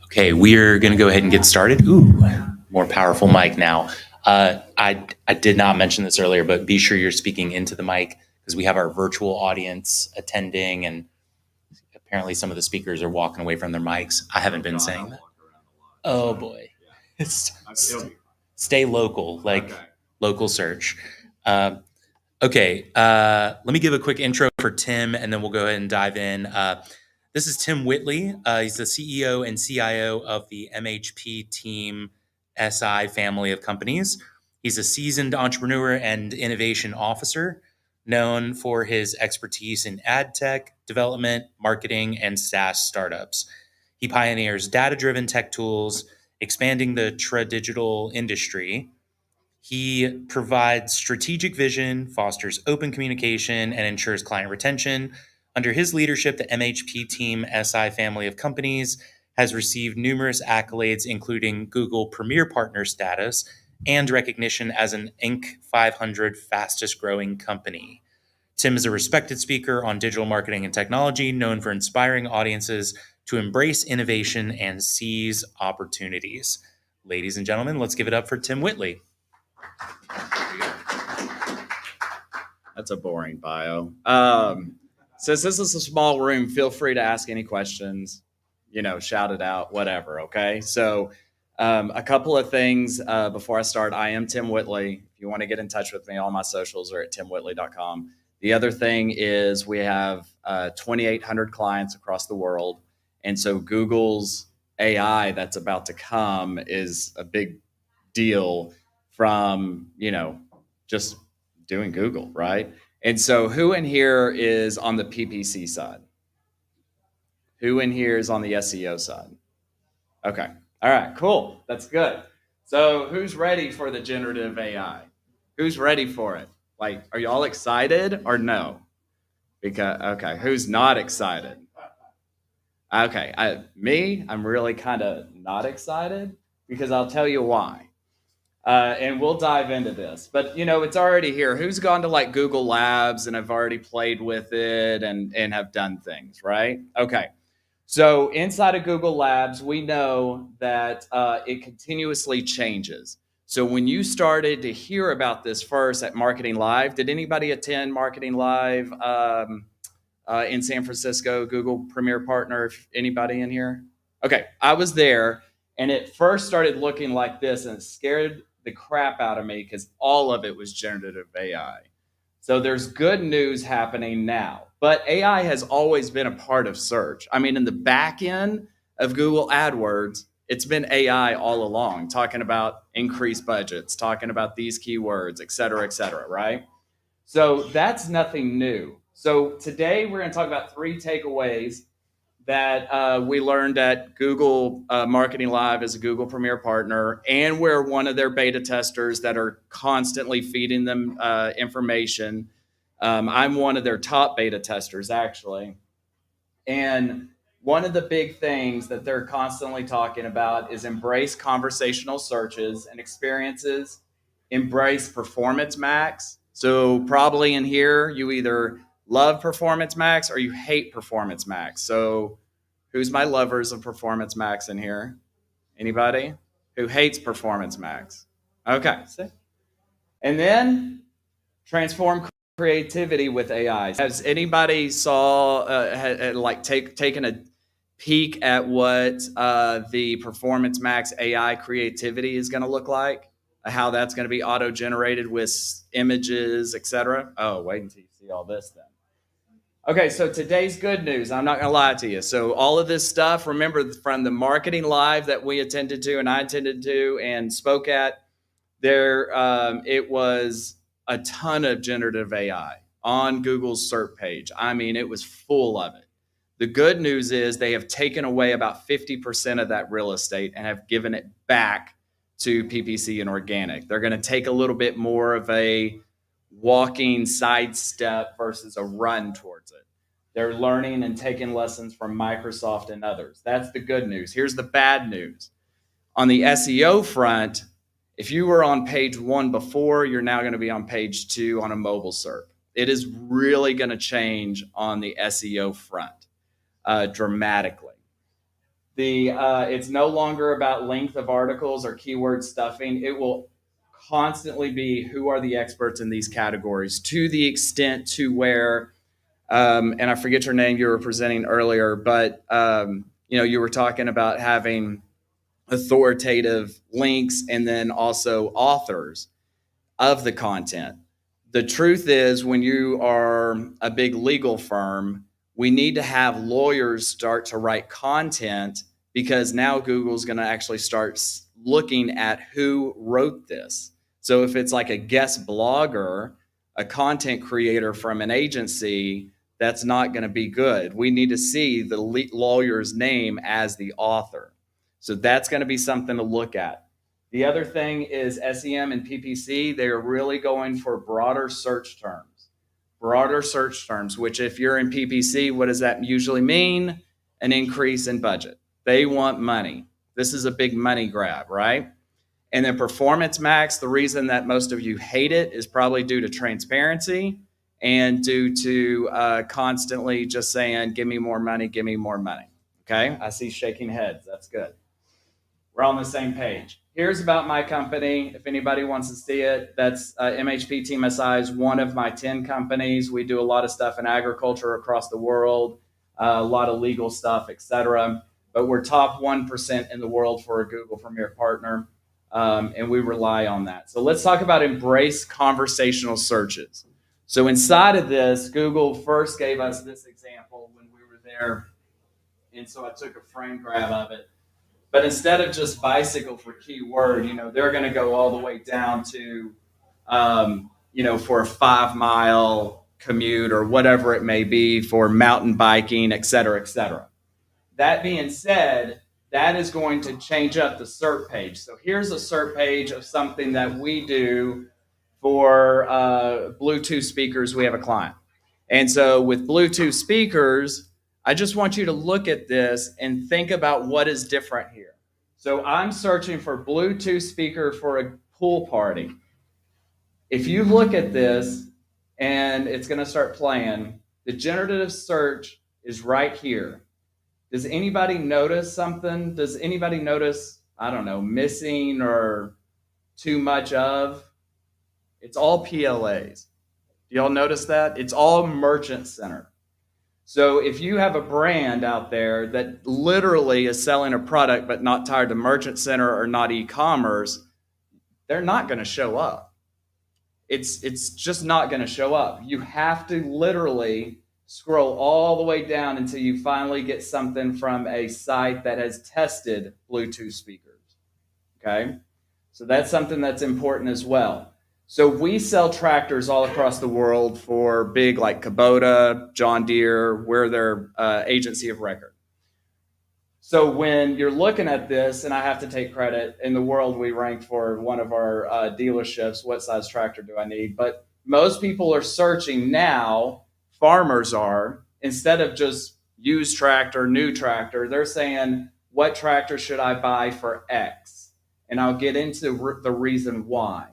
Okay, we're going to go ahead and get started. Ooh, more powerful mic now. I did not mention this earlier, but be sure you're speaking into the mic because we have our virtual audience attending, and apparently some of the speakers are walking away from their mics. I haven't been saying that. Oh boy, stay local, like local search. Okay, let me give a quick intro for Tim, and then we'll go ahead and dive in. This is Tim Whitley. He's the CEO and CIO of the MHP Team SI family of companies. He's a seasoned entrepreneur and innovation officer, known for his expertise in ad tech, development, marketing, and SaaS startups. He pioneers data-driven tech tools, expanding the digital industry. He provides strategic vision, fosters open communication, and ensures client retention. Under his leadership, the MHP Team SI family of companies has received numerous accolades, including Google Premier Partner status and recognition as an Inc. 500 fastest growing company. Tim is a respected speaker on digital marketing and technology, known for inspiring audiences to embrace innovation and seize opportunities. Ladies and gentlemen, let's give it up for Tim Whitley. That's a boring bio. Since this is a small room, feel free to ask any questions, shout it out, whatever. Okay. So a couple of things before I start. I am Tim Whitley. If you want to get in touch with me, all my socials are at timwhitley.com. The other thing is we have 2,800 clients across the world. And so Google's AI that's about to come is a big deal from, just doing Google, right? And so who in here is on the PPC side? Who in here is on the SEO side? Okay. All right, cool. That's good. So who's ready for the generative AI? Who's ready for it? Like, are you all excited or no? Okay, who's not excited? Okay, I'm really kind of not excited because I'll tell you why. And we'll dive into this, but it's already here. Who's gone to like Google Labs and have already played with it and have done things, right? Okay. So inside of Google Labs, we know that it continuously changes. So when you started to hear about this first at Marketing Live, did anybody attend Marketing Live in San Francisco, Google Premier Partner? Anybody in here? Okay, I was there, and it first started looking like this, and it scared the crap out of me because all of it was generative AI. So there's good news happening now, but AI has always been a part of search. I mean, in the back end of Google AdWords, it's been AI all along, talking about increased budgets, talking about these keywords, et cetera, right? So that's nothing new. So today we're going to talk about 3 takeaways that we learned at Google Marketing Live as a Google Premier Partner, and we're one of their beta testers that are constantly feeding them information. I'm one of their top beta testers, actually. And one of the big things that they're constantly talking about is embrace conversational searches and experiences, embrace Performance Max. So probably in here, you either love Performance Max or you hate Performance Max. So who's my lovers of Performance Max in here? Anybody? Who hates Performance Max? Okay. And then transform creativity with AI. Has anybody taken a peek at what the Performance Max AI creativity is going to look like? How that's going to be auto-generated with images, etc.? Oh, wait until you see all this then. Okay, so today's good news. I'm not going to lie to you. So all of this stuff, remember from the Marketing Live that we attended to and I attended to and spoke at, there it was a ton of generative AI on Google's SERP page. I mean, it was full of it. The good news is they have taken away about 50% of that real estate and have given it back to PPC and organic. They're going to take a little bit more of a walking sidestep versus a run towards it. They're learning and taking lessons from Microsoft and others. That's the good news. Here's the bad news. On the SEO front, if you were on page 1 before, you're now going to be on page 2 on a mobile SERP. It is really going to change on the SEO front dramatically. It's no longer about length of articles or keyword stuffing. It will constantly be who are the experts in these categories, to the extent to where, and I forget your name you were presenting earlier, but you were talking about having authoritative links and then also authors of the content. The truth is, when you are a big legal firm, we need to have lawyers start to write content, because now Google's going to actually start looking at who wrote this. So if it's like a guest blogger, a content creator from an agency, that's not going to be good. We need to see the lawyer's name as the author. So that's going to be something to look at. The other thing is SEM and PPC. They're really going for broader search terms. Broader search terms, which if you're in PPC, what does that usually mean? An increase in budget. They want money. This is a big money grab, right? And then Performance Max, the reason that most of you hate it is probably due to transparency and due to constantly just saying, give me more money, give me more money. Okay, I see shaking heads. That's good. We're on the same page. Here's about my company. If anybody wants to see it, that's MHP Team SI is one of my 10 companies. We do a lot of stuff in agriculture across the world, a lot of legal stuff, etc. But we're top 1% in the world for a Google Premier Partner, and we rely on that. So let's talk about embrace conversational searches. So inside of this, Google first gave us this example when we were there, and so I took a frame grab of it. But instead of just bicycle for keyword, they're going to go all the way down to, for a 5-mile commute or whatever it may be for mountain biking, et cetera, et cetera. That being said, that is going to change up the SERP page. So here's a SERP page of something that we do for Bluetooth speakers. We have a client. And so with Bluetooth speakers, I just want you to look at this and think about what is different here. So I'm searching for Bluetooth speaker for a pool party. If you look at this and it's going to start playing, the generative search is right here. Does anybody notice something? Does anybody notice, missing or too much of? It's all PLAs. Do y'all notice that? It's all merchant center. So if you have a brand out there that literally is selling a product but not tied to merchant center or not e-commerce, they're not going to show up. It's just not going to show up. You have to literally scroll all the way down until you finally get something from a site that has tested Bluetooth speakers. Okay? So that's something that's important as well. So we sell tractors all across the world for big like Kubota, John Deere. We're their agency of record. So when you're looking at this, and I have to take credit, in the world we ranked for one of our dealerships, what size tractor do I need? But most people are searching now, farmers are, instead of just used tractor, new tractor, they're saying, what tractor should I buy for X? And I'll get into the reason why.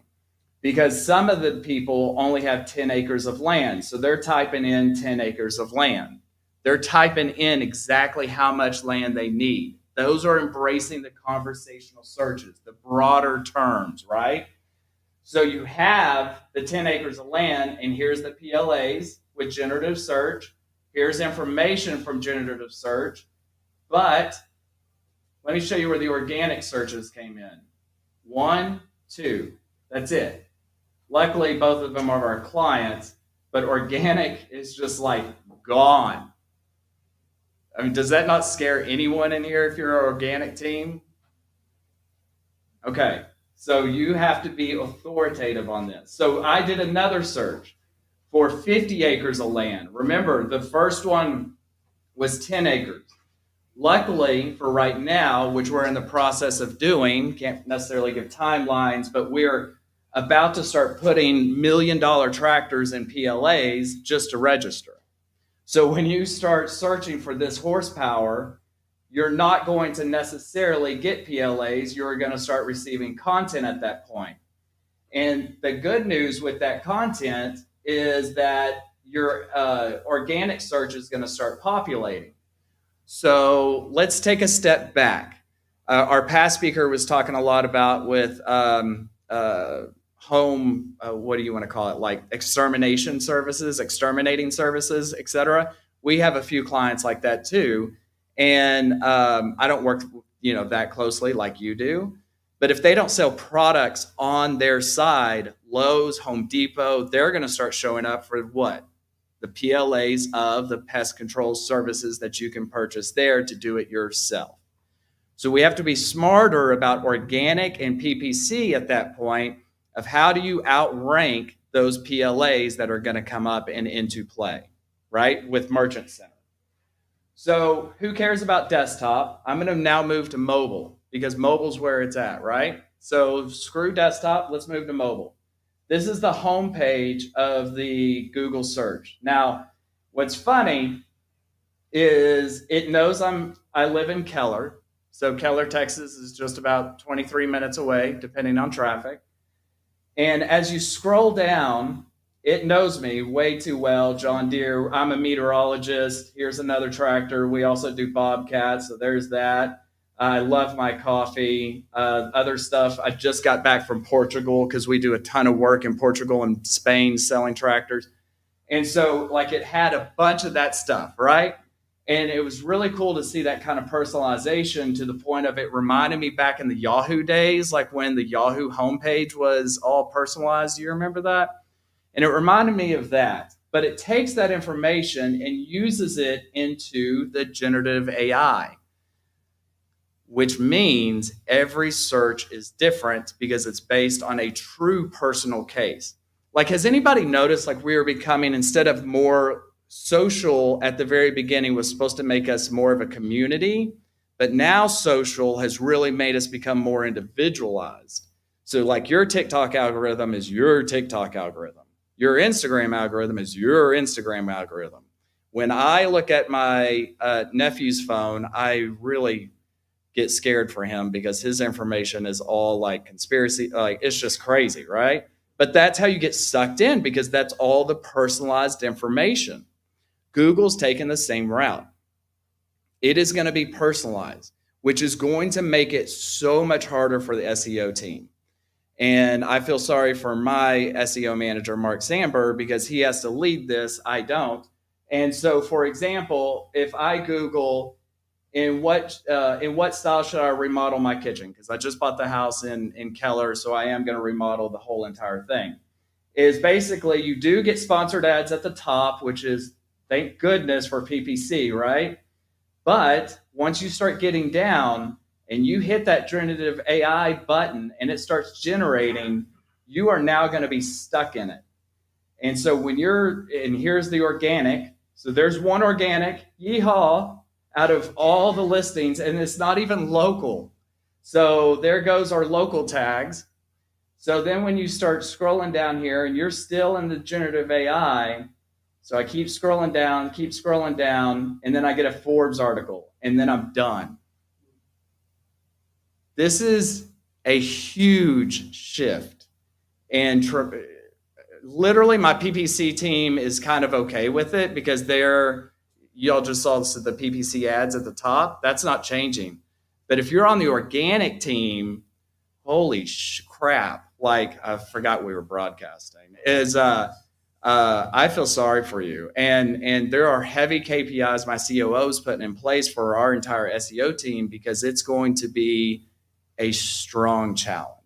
Because some of the people only have 10 acres of land. So they're typing in 10 acres of land. They're typing in exactly how much land they need. Those are embracing the conversational searches, the broader terms, right? So you have the 10 acres of land, and here's the PLAs with generative search. Here's information from generative search. But let me show you where the organic searches came in. 1, 2, that's it. Luckily, both of them are our clients, but organic is just like gone. I mean, does that not scare anyone in here if you're an organic team? Okay, so you have to be authoritative on this. So I did another search for 50 acres of land. Remember, the first one was 10 acres. Luckily, for right now, which we're in the process of doing, can't necessarily give timelines, but we're about to start putting $1 million tractors in PLAs just to register. So when you start searching for this horsepower, you're not going to necessarily get PLAs. You're going to start receiving content at that point. And the good news with that content is that your organic search is going to start populating. So let's take a step back. Our past speaker was talking a lot about with home, what do you want to call it? Like exterminating services, etc. We have a few clients like that too. And I don't work, that closely like you do. But if they don't sell products on their side, Lowe's, Home Depot, they're going to start showing up for what? The PLAs of the pest control services that you can purchase there to do it yourself. So we have to be smarter about organic and PPC at that point of how do you outrank those PLAs that are going to come up and into play, right? With Merchant Center. So who cares about desktop? I'm going to now move to mobile because mobile's where it's at, right? So screw desktop, let's move to mobile. This is the home page of the Google search. Now, what's funny is it knows I live in Keller. So Keller, Texas is just about 23 minutes away, depending on traffic. And as you scroll down, it knows me way too well. John Deere, I'm a meteorologist. Here's another tractor. We also do Bobcats, so there's that. I love my coffee. Other stuff, I just got back from Portugal because we do a ton of work in Portugal and Spain selling tractors. And so like it had a bunch of that stuff, right? And it was really cool to see that kind of personalization to the point of it reminded me back in the Yahoo days, like when the Yahoo homepage was all personalized. Do you remember that? And it reminded me of that. But it takes that information and uses it into the generative AI, which means every search is different because it's based on a true personal case. Like, has anybody noticed like we are becoming, instead of more social at the very beginning was supposed to make us more of a community, but now social has really made us become more individualized. So like your TikTok algorithm is your TikTok algorithm. Your Instagram algorithm is your Instagram algorithm. When I look at my nephew's phone, I really get scared for him because his information is all like conspiracy, like it's just crazy, right? But that's how you get sucked in because that's all the personalized information. Google's taken the same route. It is going to be personalized, which is going to make it so much harder for the SEO team. And I feel sorry for my SEO manager, Mark Sandberg, because he has to lead this. I don't. And so, for example, if I Google in what style should I remodel my kitchen, because I just bought the house in Keller, so I am going to remodel the whole entire thing, is basically you do get sponsored ads at the top, which is thank goodness for PPC, right? But once you start getting down and you hit that generative AI button and it starts generating, you are now going to be stuck in it. And so and here's the organic. So there's one organic, yeehaw, out of all the listings, and it's not even local. So there goes our local tags. So then when you start scrolling down here and you're still in the generative AI, so I keep scrolling down, and then I get a Forbes article, and then I'm done. This is a huge shift. And literally my PPC team is kind of okay with it because y'all just saw the PPC ads at the top. That's not changing. But if you're on the organic team, holy crap. Like, I forgot we were broadcasting. I feel sorry for you. And there are heavy KPIs my COO is putting in place for our entire SEO team because it's going to be a strong challenge.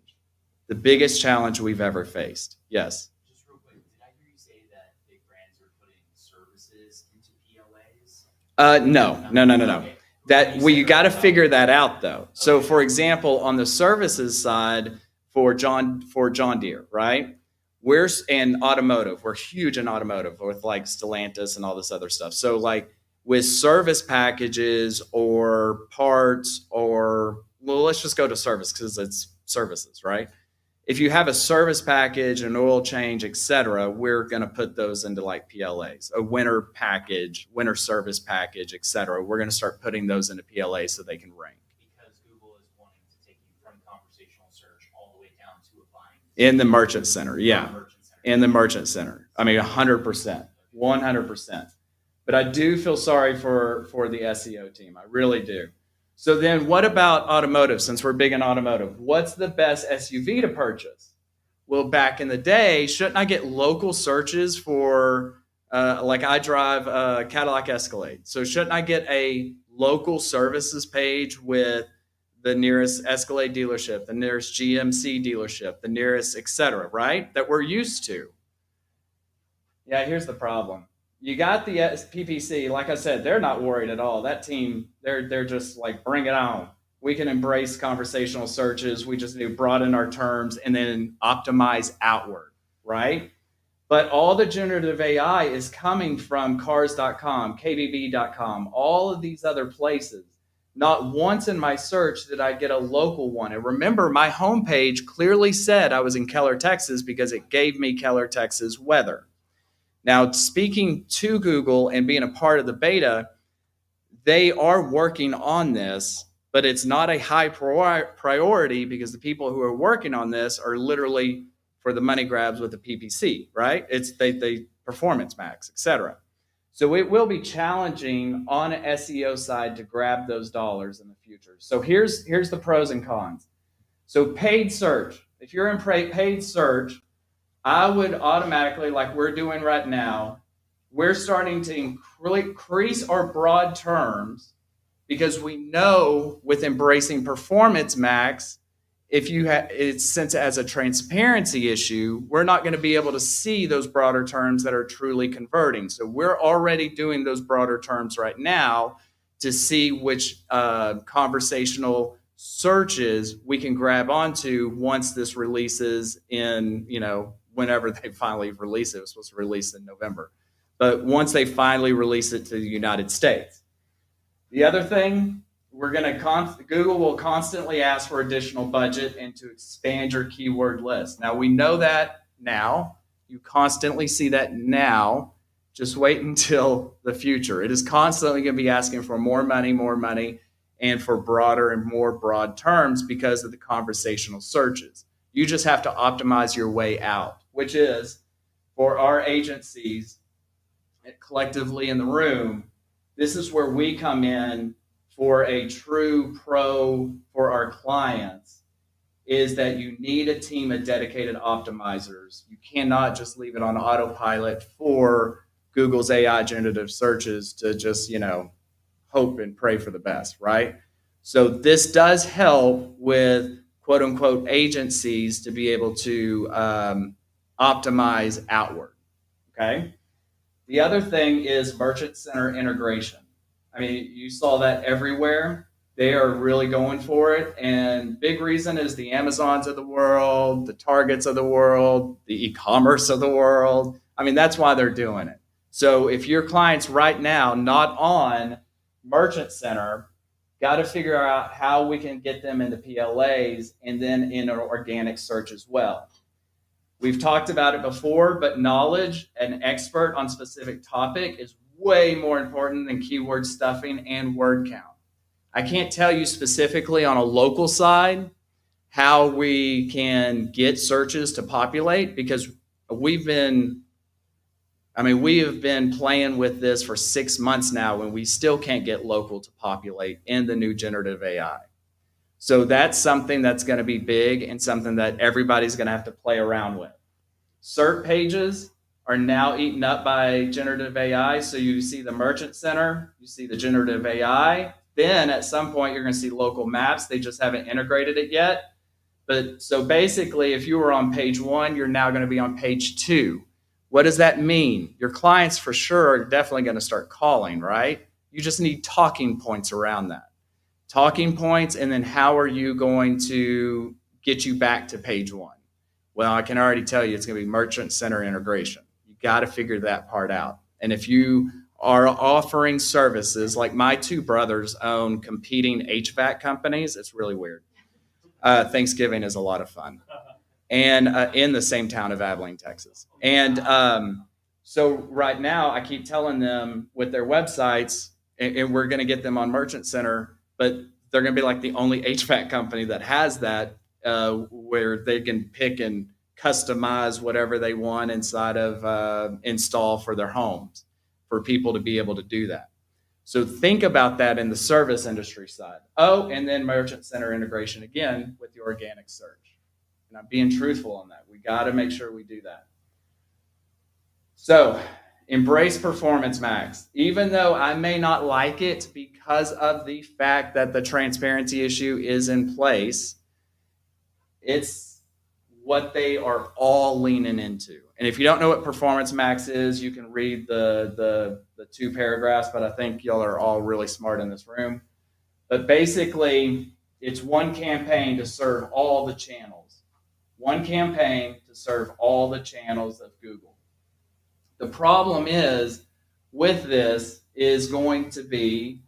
The biggest challenge we've ever faced. Yes. Just real quick, did I hear you say that big brands are putting services into PLAs? No. Okay. You got to figure that out though. So for example, on the services side for John Deere, right? We're in automotive. We're huge in automotive with like Stellantis and all this other stuff. So like with service packages or parts let's just go to service because it's services, right? If you have a service package, an oil change, etc., we're going to put those into like PLAs, a winter package, winter service package, etc. We're going to start putting those into PLAs so they can rank. Because Google is wanting to take you from conversational search all the way down to a buying. In the Merchant Center, yeah. In the Merchant Center. I mean, 100%. 100%. But I do feel sorry for the SEO team. I really do. So then what about automotive? Since we're big in automotive, what's the best SUV to purchase? Well, back in the day, shouldn't I get local searches for, like I drive a Cadillac Escalade. So shouldn't I get a local services page with the nearest Escalade dealership, the nearest GMC dealership, the nearest, et cetera, right? That we're used to. Yeah, here's the problem. You got the PPC, like I said, they're not worried at all. That team, they're just like, bring it on. We can embrace conversational searches. We just need to broaden our terms and then optimize outward, right? But all the generative AI is coming from cars.com, kbb.com, all of these other places. Not once in my search did I get a local one. And remember, my homepage clearly said I was in Keller, Texas, because it gave me Keller, Texas weather. Now, speaking to Google and being a part of the beta, they are working on this, but it's not a high priority because the people who are working on this are literally for the money grabs with the PPC, right? It's they performance max, et cetera. So it will be challenging on an SEO side to grab those dollars in the future. So here's the pros and cons. So paid search. If you're in paid search, I would automatically, like we're doing right now, we're starting to increase our broad terms because we know with embracing performance max, if you have it's since as a transparency issue, we're not going to be able to see those broader terms that are truly converting. So we're already doing those broader terms right now to see which conversational searches we can grab onto once this releases in, whenever they finally release it. It was supposed to release in November. But once they finally release it to the United States. The other thing, Google will constantly ask for additional budget and to expand your keyword list. Now, we know that now. You constantly see that now. Just wait until the future. It is constantly going to be asking for more money, and for broader and more broad terms because of the conversational searches. You just have to optimize your way out, which is for our agencies collectively in the room, this is where we come in for a true pro for our clients, is that you need a team of dedicated optimizers. You cannot just leave it on autopilot for Google's AI generative searches to just, hope and pray for the best, right? So this does help with quote unquote agencies to be able to optimize outward, okay? The other thing is Merchant Center integration. I mean, you saw that everywhere. They are really going for it. And big reason is the Amazons of the world, the Targets of the world, the e-commerce of the world. I mean, that's why they're doing it. So if your client's right now not on Merchant Center, got to figure out how we can get them into PLAs and then in an organic search as well. We've talked about it before, but knowledge, an expert on specific topic is way more important than keyword stuffing and word count. I can't tell you specifically on a local side how we can get searches to populate because we have been playing with this for 6 months now and we still can't get local to populate in the new generative AI. So that's something that's going to be big and something that everybody's going to have to play around with. SERP pages are now eaten up by generative AI. So you see the Merchant Center, you see the generative AI. Then at some point, you're going to see local maps. They just haven't integrated it yet. But so basically, if you were on page 1, you're now going to be on page 2. What does that mean? Your clients for sure are definitely going to start calling, right? You just need talking points around that. Talking points, and then how are you going to get you back to page 1? Well, I can already tell you it's going to be Merchant Center integration. You got to figure that part out. And if you are offering services, like my 2 brothers own competing HVAC companies, it's really weird. Thanksgiving is a lot of fun. And in the same town of Abilene, Texas. And so right now I keep telling them with their websites, and we're going to get them on Merchant Center, but they're going to be like the only HVAC company that has that, where they can pick and customize whatever they want inside of install for their homes. for people to be able to do that. So think about that in the service industry side. Oh, and then merchant center integration again with the organic search. And I'm being truthful on that. We got to make sure we do that. So embrace Performance Max. Even though I may not like it because of the fact that the transparency issue is in place, it's what they are all leaning into. And if you don't know what Performance Max is, you can read the 2 paragraphs, but I think y'all are all really smart in this room. But basically, it's one campaign to serve all the channels. One campaign to serve all the channels of Google. The problem is with this is going to be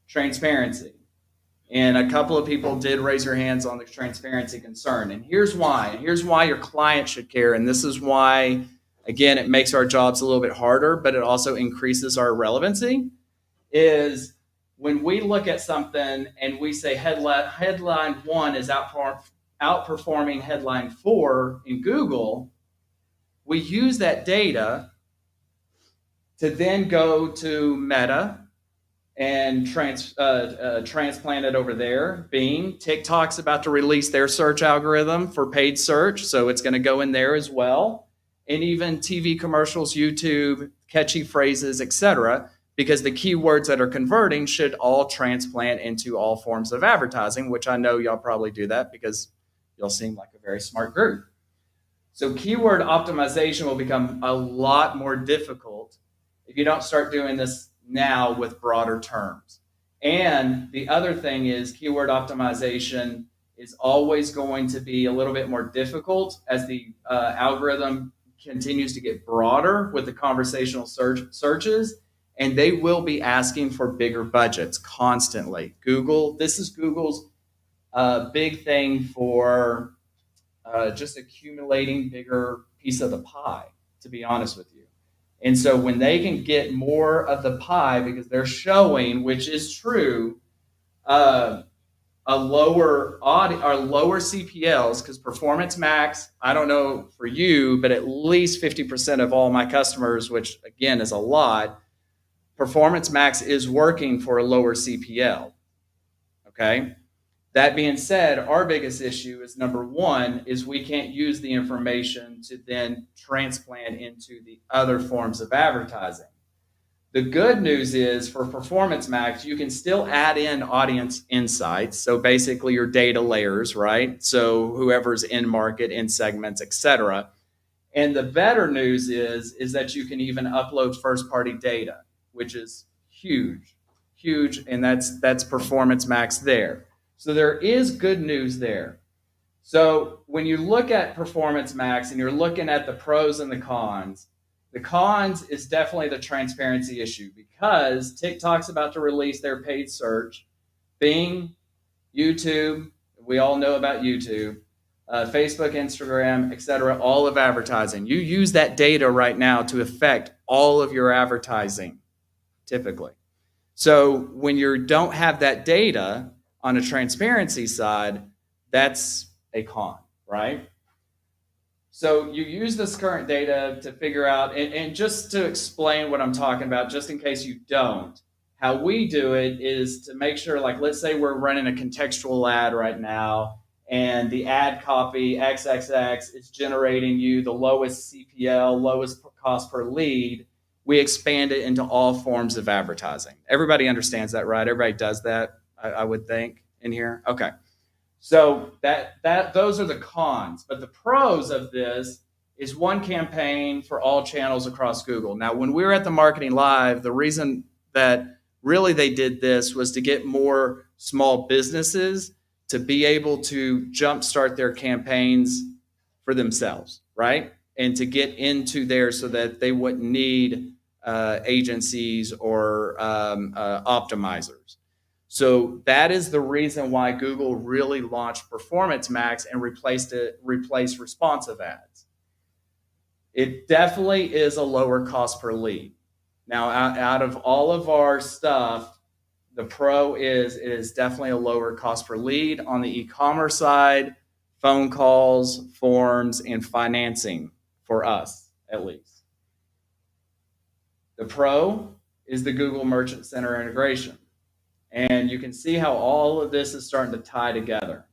transparency. And a couple of people did raise their hands on the transparency concern. And here's why. And here's why your client should care. And this is why, again, it makes our jobs a little bit harder, but it also increases our relevancy, is when we look at something and we say headline 1 is outperforming headline 4 in Google, we use that data to then go to Meta and transplant it over there. Bing, TikTok's about to release their search algorithm for paid search, so it's going to go in there as well. And even TV commercials, YouTube, catchy phrases, etc., because the keywords that are converting should all transplant into all forms of advertising, which I know y'all probably do that because y'all seem like a very smart group. So keyword optimization will become a lot more difficult if you don't start doing this now with broader terms. And the other thing is keyword optimization is always going to be a little bit more difficult as the algorithm continues to get broader with the conversational searches, and they will be asking for bigger budgets constantly. This is Google's big thing for just accumulating bigger piece of the pie, to be honest with you. And so when they can get more of the pie, because they're showing, which is true, a lower CPLs, because Performance Max, I don't know for you, but at least 50% of all my customers, which again is a lot, Performance Max is working for a lower CPL. Okay. That being said, our biggest issue is number 1 is we can't use the information to then transplant into the other forms of advertising. The good news is for Performance Max, you can still add in audience insights. So basically your data layers, right? So whoever's in market, in segments, etc. And the better news is that you can even upload first-party data, which is huge, and that's Performance Max there. So there is good news there. So when you look at Performance Max and you're looking at the pros and the cons is definitely the transparency issue, because TikTok's about to release their paid search. Bing, YouTube, we all know about YouTube, Facebook, Instagram, etc., all of advertising. You use that data right now to affect all of your advertising, typically. So when you don't have that data on a transparency side, that's a con, right? So you use this current data to figure out, and just to explain what I'm talking about, just in case you don't, how we do it is to make sure, like, let's say we're running a contextual ad right now, and the ad copy XXX is generating you the lowest CPL, lowest cost per lead. We expand it into all forms of advertising. Everybody understands that, right? Everybody does that, I would think, in here. Okay. So those are the cons. But the pros of this is one campaign for all channels across Google. Now, when we were at the Marketing Live, the reason that really they did this was to get more small businesses to be able to jumpstart their campaigns for themselves, right? And to get into there so that they wouldn't need agencies or optimizers. So that is the reason why Google really launched Performance Max and replaced responsive ads. It definitely is a lower cost per lead. Now, out of all of our stuff, the pro is it is definitely a lower cost per lead on the e-commerce side, phone calls, forms, and financing for us, at least. The Pro is the Google Merchant Center integration. And you can see how all of this is starting to tie together.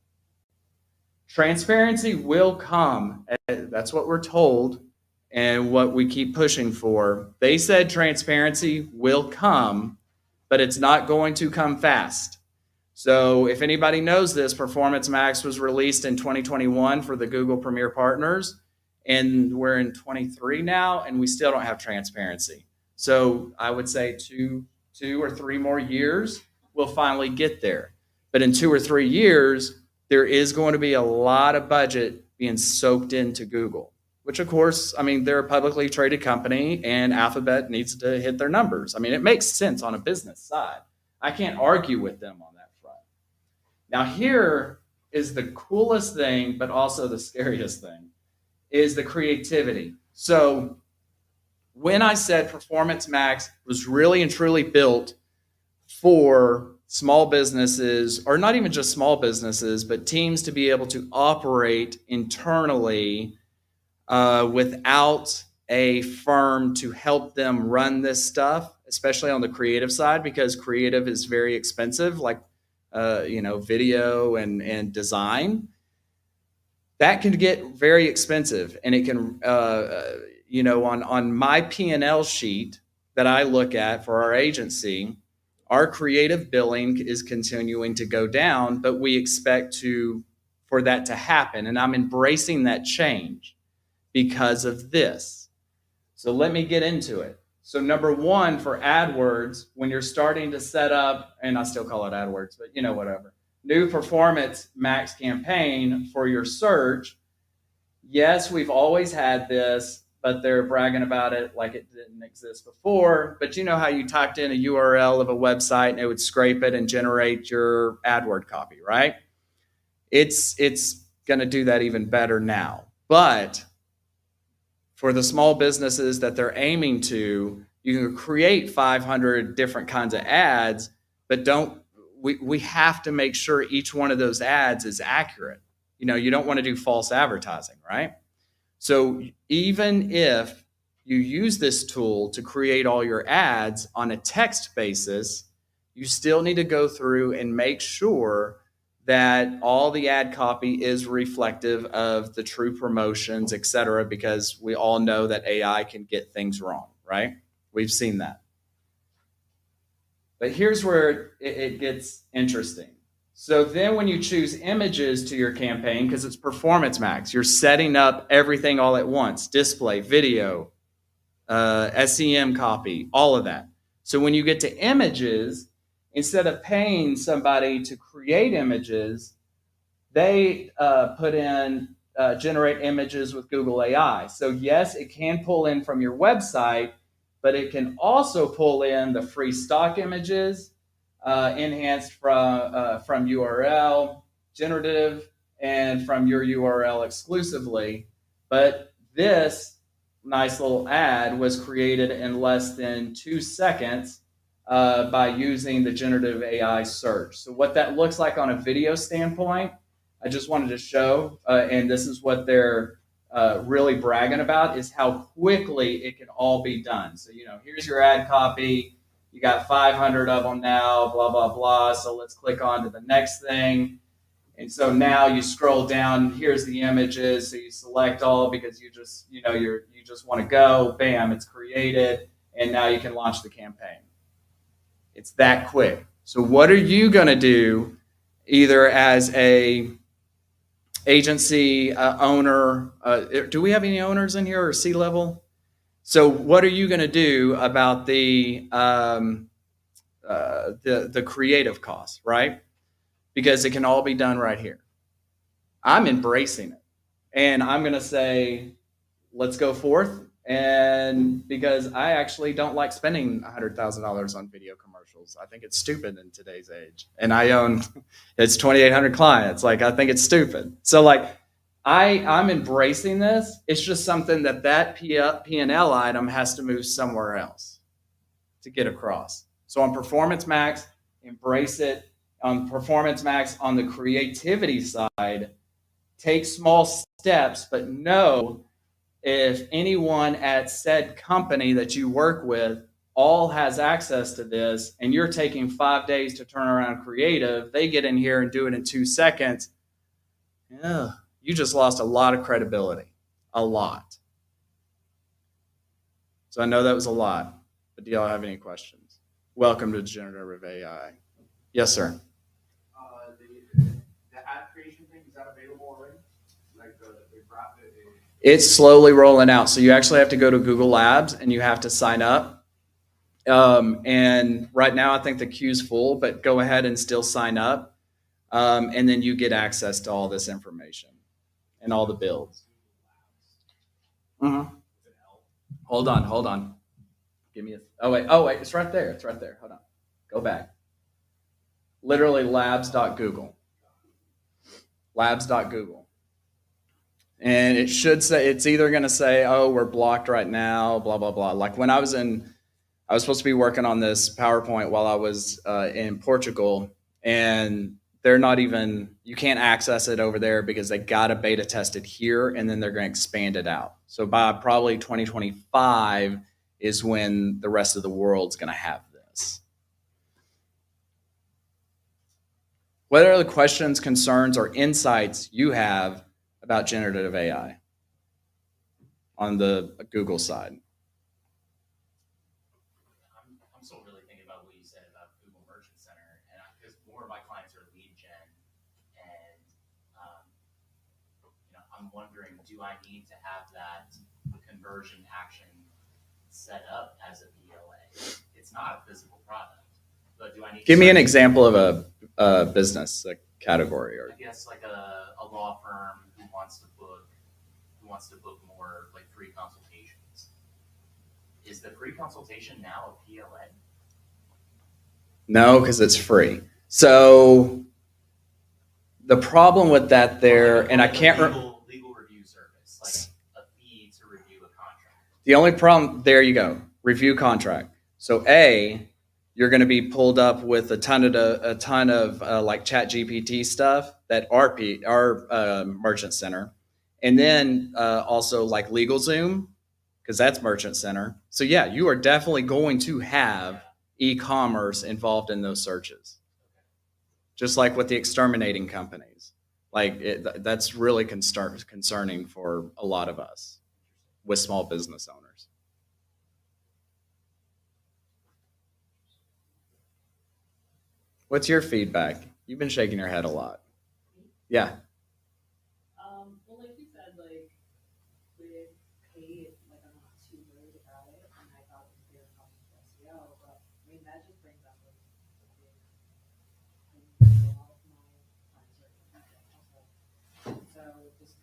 Transparency will come. That's what we're told and what we keep pushing for. They said transparency will come, but it's not going to come fast. So if anybody knows this, Performance Max was released in 2021 for the Google Premier Partners, and we're in 23 now, and we still don't have transparency. So I would say two or three more years, we'll finally get there. But in 2 or 3 years, there is going to be a lot of budget being soaked into Google, which of course, I mean, they're a publicly traded company and Alphabet needs to hit their numbers. I mean, it makes sense on a business side. I can't argue with them on that front. Now, here is the coolest thing, but also the scariest thing, is the creativity. So when I said Performance Max was really and truly built for small businesses, or not even just small businesses, but teams to be able to operate internally without a firm to help them run this stuff, especially on the creative side, because creative is very expensive, like video and design. That can get very expensive, and it can, on my P&L sheet that I look at for our agency, our creative billing is continuing to go down, but we expect for that to happen. And I'm embracing that change because of this. So let me get into it. So number one, for AdWords, when you're starting to set up, and I still call it AdWords, but whatever, new Performance Max campaign for your search. Yes, we've always had this, but they're bragging about it like it didn't exist before. But you know how you typed in a URL of a website and it would scrape it and generate your AdWord copy, right? It's going to do that even better now. But for the small businesses that they're aiming to, you can create 500 different kinds of ads, but we have to make sure each one of those ads is accurate. You don't want to do false advertising, right? So even if you use this tool to create all your ads on a text basis, you still need to go through and make sure that all the ad copy is reflective of the true promotions, et cetera, because we all know that AI can get things wrong, right? We've seen that. But here's where it gets interesting. So then when you choose images to your campaign, because it's Performance Max, you're setting up everything all at once, display, video, SEM copy, all of that. So when you get to images, instead of paying somebody to create images, they put in generate images with Google AI. So yes, it can pull in from your website, but it can also pull in the free stock images, enhanced from URL, generative, and from your URL exclusively. But this nice little ad was created in less than 2 seconds by using the generative AI search. So what that looks like on a video standpoint, I just wanted to show, and this is what they're really bragging about, is how quickly it can all be done. So, here's your ad copy. You got 500 of them now, blah, blah, blah. So let's click on to the next thing. And so now you scroll down, here's the images. So you select all because you just, you just want to go, bam, it's created. And now you can launch the campaign. It's that quick. So what are you going to do either as a agency owner? Do we have any owners in here or C-level? So what are you going to do about the creative costs, right? Because it can all be done right here. I'm embracing it, and I'm going to say, let's go forth. And because I actually don't like spending $100,000 on video commercials, I think it's stupid in today's age. And I own it's 2,800 clients. Like, I think it's stupid. So I'm embracing this. It's just something that P&L item has to move somewhere else to get across. So on Performance Max, embrace it. On Performance Max, on the creativity side, take small steps, but know if anyone at said company that you work with all has access to this, and you're taking 5 days to turn around creative, they get in here and do it in 2 seconds. Yeah, you just lost a lot of credibility. A lot. So I know that was a lot, but do y'all have any questions? Welcome to Generative AI. Yes, sir. The app creation thing, is that available already? Like the graphic? It's slowly rolling out. So you actually have to go to Google Labs and you have to sign up. And right now I think the queue's full, but go ahead and still sign up. And then you get access to all this information and all the builds. Mm-hmm. Hold on. Give me oh wait, it's right there. Hold on. Go back. Literally labs.google. Labs.google. And it should say, it's either going to say, oh, we're blocked right now, blah, blah, blah. Like when I was supposed to be working on this PowerPoint while I was in Portugal, and they're not even, you can't access it over there because they got to beta test it here, and then they're going to expand it out. So by probably 2025 is when the rest of the world's going to have this. What are the questions, concerns, or insights you have about generative AI on the Google side? I'm still really thinking about what you said about Google Merchant Center, and because more of my clients are lead gen, and I'm wondering, do I need to have that conversion action set up as a PLA? It's not a physical product, but do I need? Give me an example of a business category, or I guess like a law firm who wants to book more like free consultations. Is the free consultation now a PLA? no, because it's free. So the problem with that there, and I can't. Legal review service, like a fee to review a contract. The only problem, there you go, review contract. So you're going to be pulled up with a ton of like ChatGPT stuff that our Merchant Center, and then also like LegalZoom, because that's Merchant Center. So yeah, you are definitely going to have e-commerce involved in those searches, just like with the exterminating companies. Like that's really concerning for a lot of us with small business owners. What's your feedback? You've been shaking your head a lot. Yeah. Well, like you said, like with paid, like I'm not too worried about it, and I thought it was very helpful for SEO, but I mean that just brings up like a lot of my friends are also. So just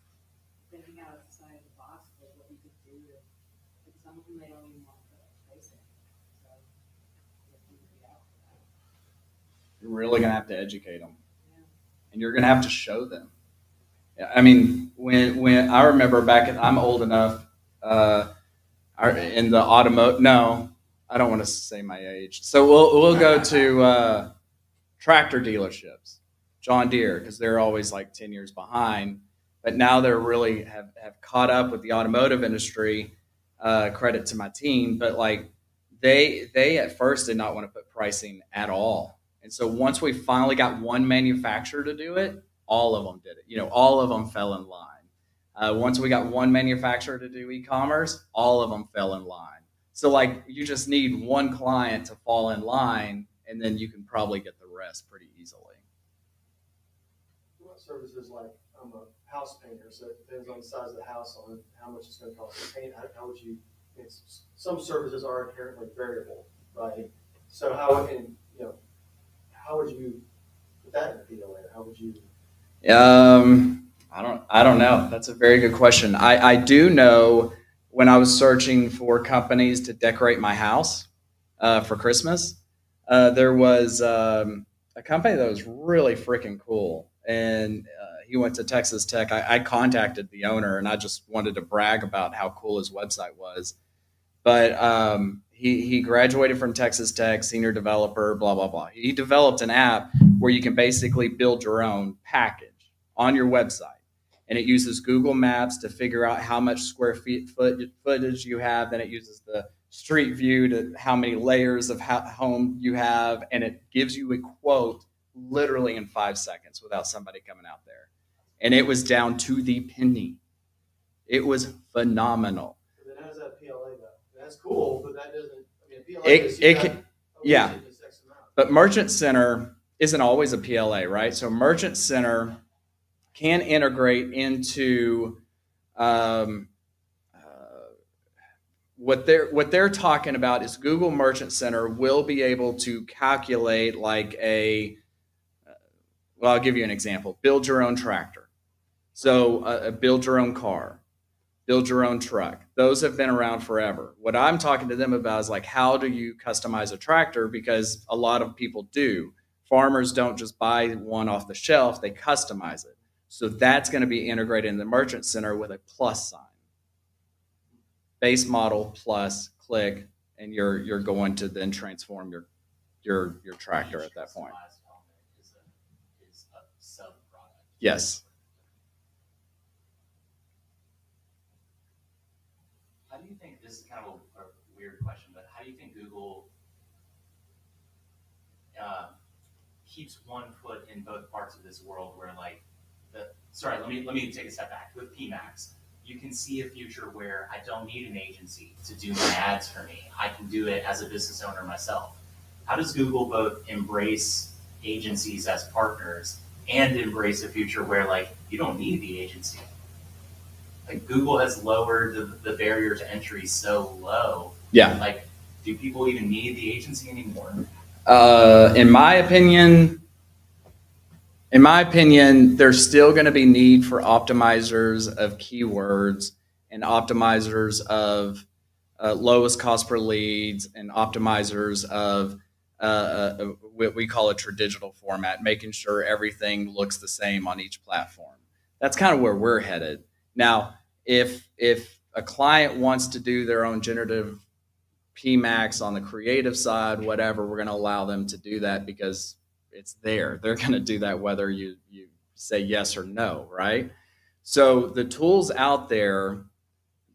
thinking out outside the box, like what you could do to, like some of them they don't even want to put up pricing, so you have to be out for that. You're really going to have to educate them. Yeah. And you're going to have to show them. I mean, when I remember I'm old enough, in the automotive, no, I don't want to say my age. So we'll go to tractor dealerships, John Deere, because they're always like 10 years behind. But now they're really have caught up with the automotive industry. Credit to my team, but like they at first did not want to put pricing at all. And so once we finally got one manufacturer to do it, all of them did it. All of them fell in line. Once we got one manufacturer to do e-commerce, all of them fell in line. So like you just need one client to fall in line, and then you can probably get the rest pretty easily. What services, like I'm a house painter, so it depends on the size of the house on how much it's going to cost to paint. How would you? Some services are inherently variable, right? So how would you put that in a PLA? How would you? I don't know. That's a very good question. I do know when I was searching for companies to decorate my house for Christmas, there was a company that was really freaking cool, and he went to Texas Tech. I contacted the owner, and I just wanted to brag about how cool his website was. But he graduated from Texas Tech, senior developer, blah, blah, blah. He developed an app where you can basically build your own package on your website. And it uses Google Maps to figure out how much square feet footage you have. Then it uses the Street View to how many layers of home you have, and it gives you a quote literally in 5 seconds without somebody coming out there. And it was down to the penny. It was phenomenal. But it has that PLA though. That's cool, but that doesn't, I mean, a PLA It- is it you can- got a yeah. widget that's X amount. But Merchant Center isn't always a PLA, right? So Merchant Center can integrate into what they're talking about is Google Merchant Center will be able to calculate like well, I'll give you an example. Build your own tractor. So build your own car, build your own truck. Those have been around forever. What I'm talking to them about is like, how do you customize a tractor? Because a lot of people do. Farmers don't just buy one off the shelf, they customize it. So that's going to be integrated in the Merchant Center with a plus sign. Base model plus click, and you're going to then transform your tractor at that point. Each customized element is a sub-product. Yes. How do you think, this is kind of a weird question, but how do you think Google keeps one foot in both parts of this world where like let me take a step back. With PMax, you can see a future where I don't need an agency to do my ads for me. I can do it as a business owner myself. How does Google both embrace agencies as partners and embrace a future where like you don't need the agency? Like Google has lowered the barrier to entry so low. Yeah. Like, do people even need the agency anymore? In my opinion, there's still going to be need for optimizers of keywords and optimizers of lowest cost per leads and optimizers of what we call a tradigital format, making sure everything looks the same on each platform. That's kind of where we're headed. Now, if a client wants to do their own generative PMax on the creative side, whatever, we're going to allow them to do that because it's there. They're going to do that whether you say yes or no, right? So the tools out there,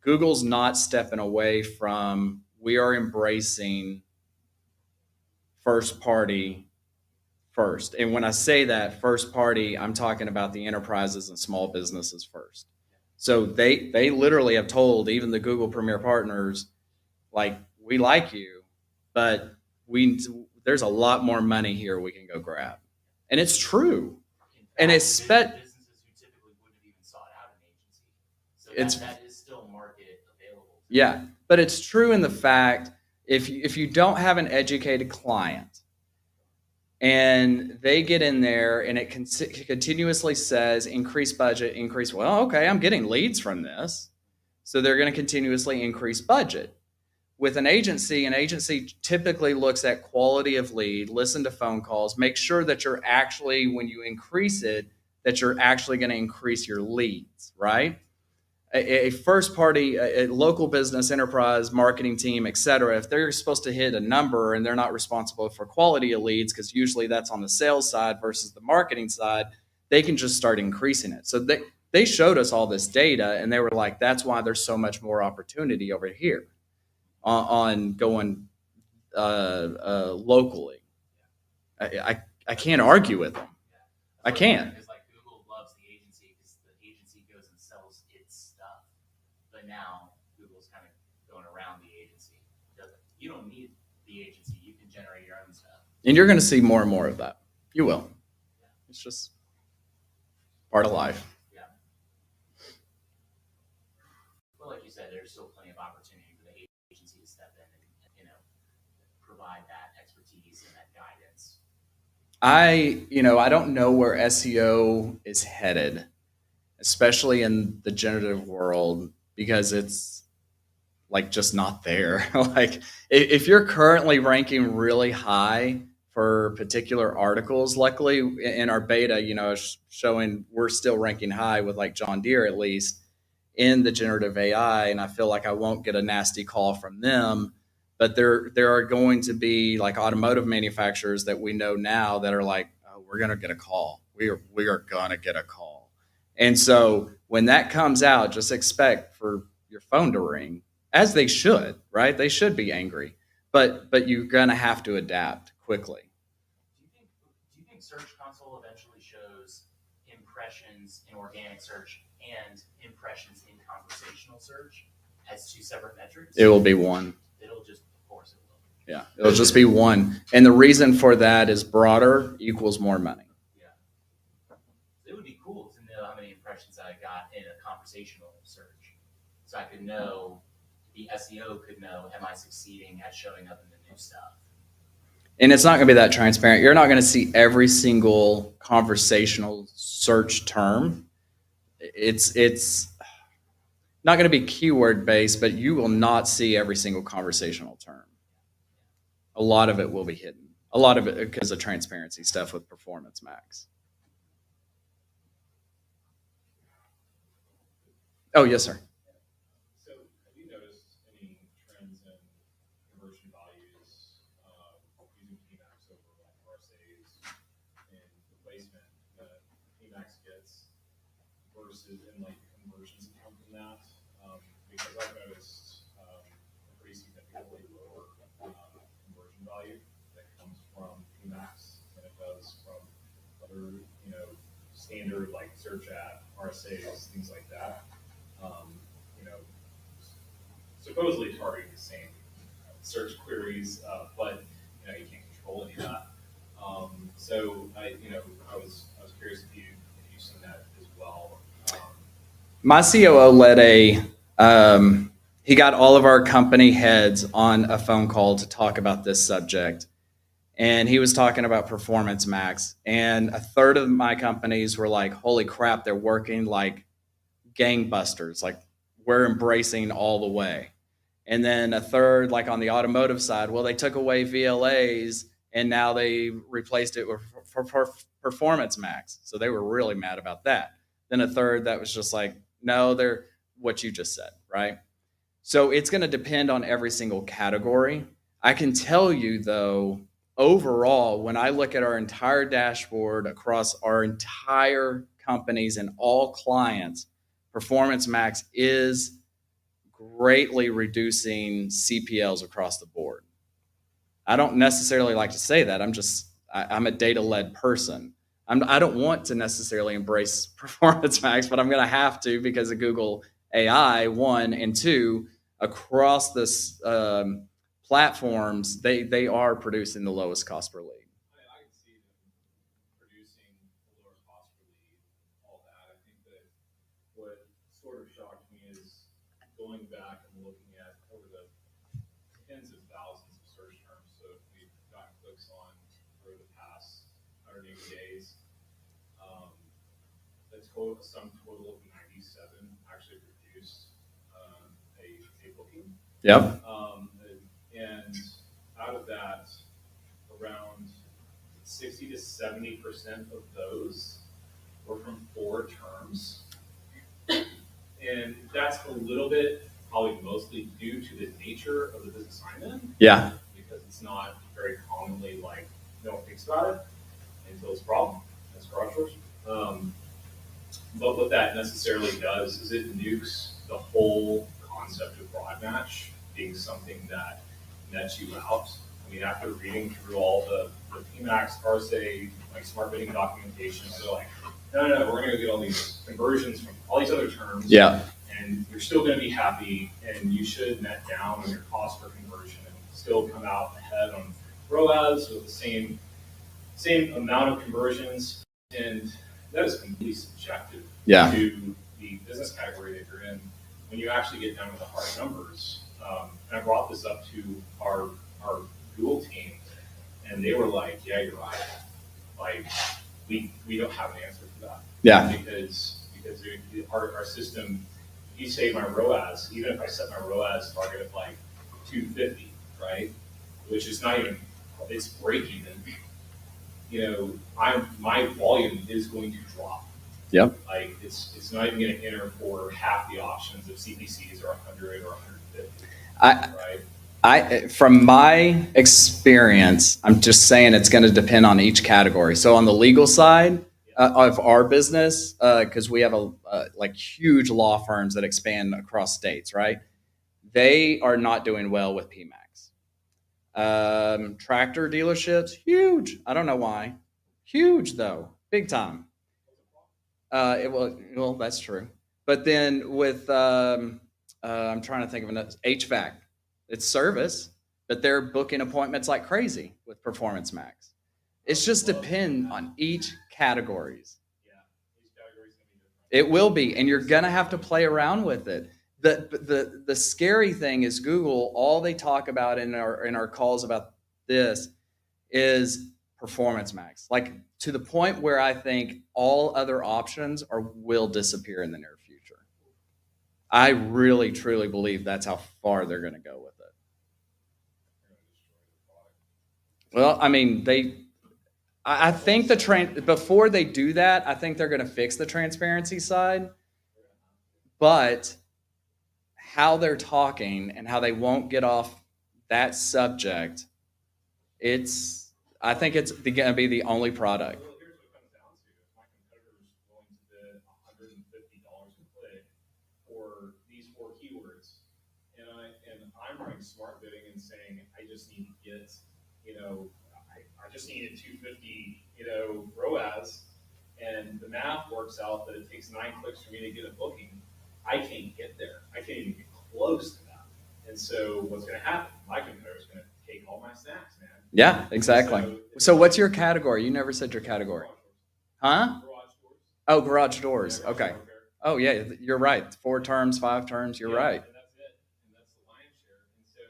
Google's not stepping away from, we are embracing first party first. And when I say that first party, I'm talking about the enterprises and small businesses first. So they literally have told even the Google Premier partners, like, we like you, but there's a lot more money here we can go grab. And it's true. In And fact, it's spent- businesses who typically wouldn't have even sought out an agency. So It's- that is still market available. Yeah, but it's true in the fact if you don't have an educated client and they get in there and it continuously says increase budget, increase, well, okay, I'm getting leads from this. So they're going to continuously increase budget. With an agency typically looks at quality of lead, listen to phone calls, make sure that you're actually, when you increase it, that you're actually going to increase your leads, right? A first party, a local business, enterprise, marketing team, et cetera, if they're supposed to hit a number and they're not responsible for quality of leads, because usually that's on the sales side versus the marketing side, they can just start increasing it. So they showed us all this data and they were like, that's why there's so much more opportunity over here on going locally. I can't argue with them. I can't. Because like Google loves the agency because the agency goes and sells its stuff. But now Google's kind of going around the agency. You don't need the agency. You can generate your own stuff. And you're going to see more and more of that. You will. It's just part of life. Well, like you said, there's still plenty of opportunity for the agency to step in and provide that expertise and that guidance. I don't know where SEO is headed, especially in the generative world, because it's like just not there. Like if you're currently ranking really high for particular articles, luckily in our beta, showing we're still ranking high with like John Deere at least in the generative AI, and I feel like I won't get a nasty call from them. But there are going to be like automotive manufacturers that we know now that are like, oh, we're going to get a call. We are going to get a call. And so when that comes out, just expect for your phone to ring as they should, right? They should be angry, but you're gonna have to adapt quickly. Do you think Search Console eventually shows impressions in organic search and impressions in conversational search as two separate metrics? It will be one. It'll just, of course, it will. Yeah, it'll just be one. And the reason for that is broader equals more money. Yeah. It would be cool to know how many impressions I got in a conversational search. So I could know, the SEO could know, am I succeeding at showing up in the new stuff? And it's not going to be that transparent. You're not going to see every single conversational search term. It's not going to be keyword based, but you will not see every single conversational term. A lot of it will be hidden. A lot of it because of transparency stuff with Performance Max. Oh, yes, sir. So have you noticed any trends in conversion values using PMAX over like RSAs and the placement that PMAX gets versus in like conversions that come from that? Because I've noticed a pretty significantly lower conversion value that comes from PMAX than it does from other, standard like search ad, RSAs, things like that. Supposedly targeting the same search queries, but you can't control any of that. So I was curious if you've seen that as well. My COO led he got all of our company heads on a phone call to talk about this subject. And he was talking about Performance Max. And a third of my companies were like, holy crap, they're working like gangbusters. Like we're embracing all the way. And then a third, like on the automotive side, well, they took away VLAs and now they replaced it with Performance Max. So they were really mad about that. Then a third that was just like, no, they're what you just said, right? So it's going to depend on every single category. I can tell you though, overall, when I look at our entire dashboard across our entire companies and all clients, Performance Max is greatly reducing CPLs across the board. I don't necessarily like to say that. I'm a data-led person. I don't want to necessarily embrace Performance Max, but I'm going to have to because of Google AI, one, and two, across this platforms, they are producing the lowest cost per lead. I can see them producing a lower cost per lead, all that. I think that what sort of shocked me is going back and looking at over the tens of thousands of search terms. So if we've gotten clicks on over the past 180 days, the sum total of 97 actually produced a booking. Yep. And out of that, around 60 to 70% of those were from 4 terms. And that's a little bit, probably mostly due to the nature of the business I'm in. Yeah. Because it's not very commonly like, no one thinks about it until it's a problem. That's garage doors. But what that necessarily does is it nukes the whole concept of broad match being something that nets you out. I mean, after reading through all the PMAX, RSA, like smart bidding documentation, they're like, no, we're going to get all these conversions from all these other terms. Yeah. And you're still going to be happy, and you should net down on your cost per conversion and still come out ahead on ROAS with the same amount of conversions. And that is completely subjective to the business category that you're in. When you actually get down to the hard numbers, and I brought this up to our Google team, and they were like, yeah, you're right. Like, we don't have an answer for that. Yeah. Because our system, if you say my ROAS, even if I set my ROAS target at like 250, right, which is not even, it's break even, my volume is going to drop. Yep. Like it's not even going to enter for half the options if CPCs are 100 or 150. Right? From my experience, I'm just saying it's going to depend on each category. So on the legal side of our business, because we have like huge law firms that expand across states, right? They are not doing well with PMAX. Tractor dealerships, huge. I don't know why. Huge though, big time. Well, that's true. But then with I'm trying to think of another HVAC. It's service, but they're booking appointments like crazy with Performance Max. It's just depend on each categories. Yeah, these categories can be different. It will be, and you're gonna have to play around with it. The scary thing is Google. All they talk about in our calls about this is Performance Max, like to the point where I think all other options will disappear in the near future. I really truly believe that's how far they're going to go with it. They're gonna destroy the product. Well, I mean, I think before they do that, I think they're going to fix the transparency side, but how they're talking and how they won't get off that subject, I think it's going to be the only product. Well, here's what it comes down to. If my competitor's willing to bid $150 a click for these 4 keywords, and I'm running smart bidding and saying, I just need to get, I just needed 250, ROAS, and the math works out that it takes 9 clicks for me to get a booking. I can't get there. I can't even get close to that. And so what's going to happen? My competitor's going to take all my snacks, man. Yeah, exactly. So what's your category? You never said your category. Huh? Garage doors. Oh, garage doors. Yeah, Okay. repair. Oh, yeah, you're right. 4 terms, 5 terms. You're Yeah, right. And that's it. And that's the lion's share. And so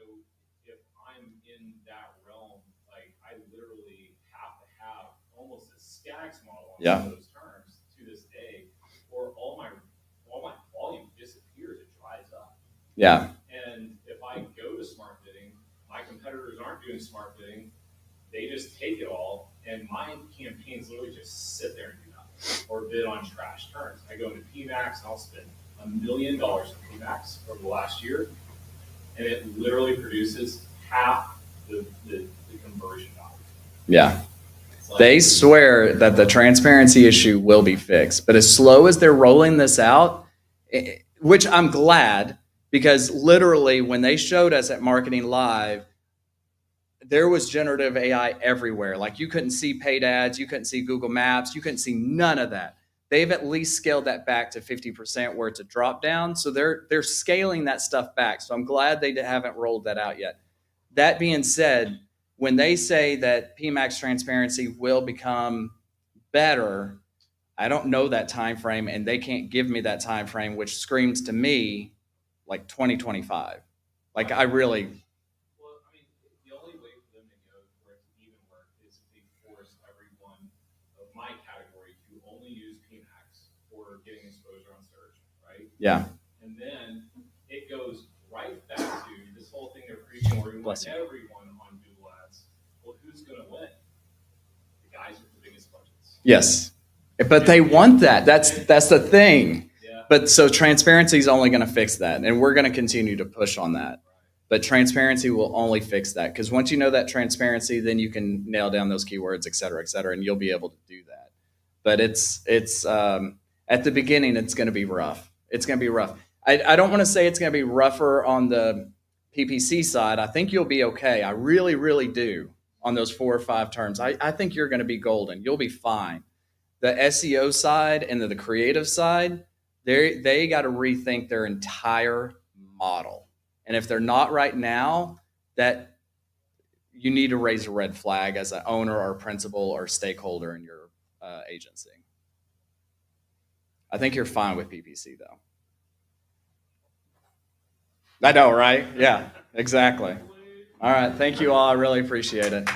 if I'm in that realm, like I literally have to have almost a stacks model on Yeah. some of those terms to this day, or all my volume disappears, it dries up. Yeah. And if I go to smart bidding, my competitors aren't doing smart bidding. They just take it all, and my campaigns literally just sit there and do nothing, or bid on trash terms. I go into PMAX and I'll spend $1 million in PMAX over the last year, and it literally produces half the conversion value. Yeah. It's like- They swear that the transparency issue will be fixed, but as slow as they're rolling this out, which I'm glad, because literally when they showed us at Marketing Live, there was generative AI everywhere. Like you couldn't see paid ads, you couldn't see Google Maps, you couldn't see none of that. They've at least scaled that back to 50% where it's a drop down. So they're scaling that stuff back. So I'm glad they haven't rolled that out yet. That being said, when they say that PMAX transparency will become better, I don't know that time frame, and they can't give me that time frame, which screams to me like 2025. Like I really, Well, I mean, the only way for them to go for it to even work is if they force everyone of my category to only use PMAX for getting exposure on search, right? yeah, And then it goes right back to this whole thing they're preaching where we want Bless you. everyone on Google Ads. Well, who's going to win? The guys with the biggest budgets. yes, but they want that. That's the thing. Yeah. But so transparency is only going to fix that, and we're going to continue to push on that. But transparency will only fix that, because once you know that transparency, then you can nail down those keywords, et cetera, and you'll be able to do that. But it's at the beginning, it's going to be rough. It's going to be rough. I don't want to say it's going to be rougher on the PPC side. I think you'll be okay. I really, really do on those 4 or 5 terms. I think you're going to be golden. You'll be fine. The SEO side and the creative side, they got to rethink their entire model. And if they're not right now, that you need to raise a red flag as an owner or principal or stakeholder in your agency. I think you're fine with PPC though. I know, right? Yeah, exactly. All right. Thank you all. I really appreciate it.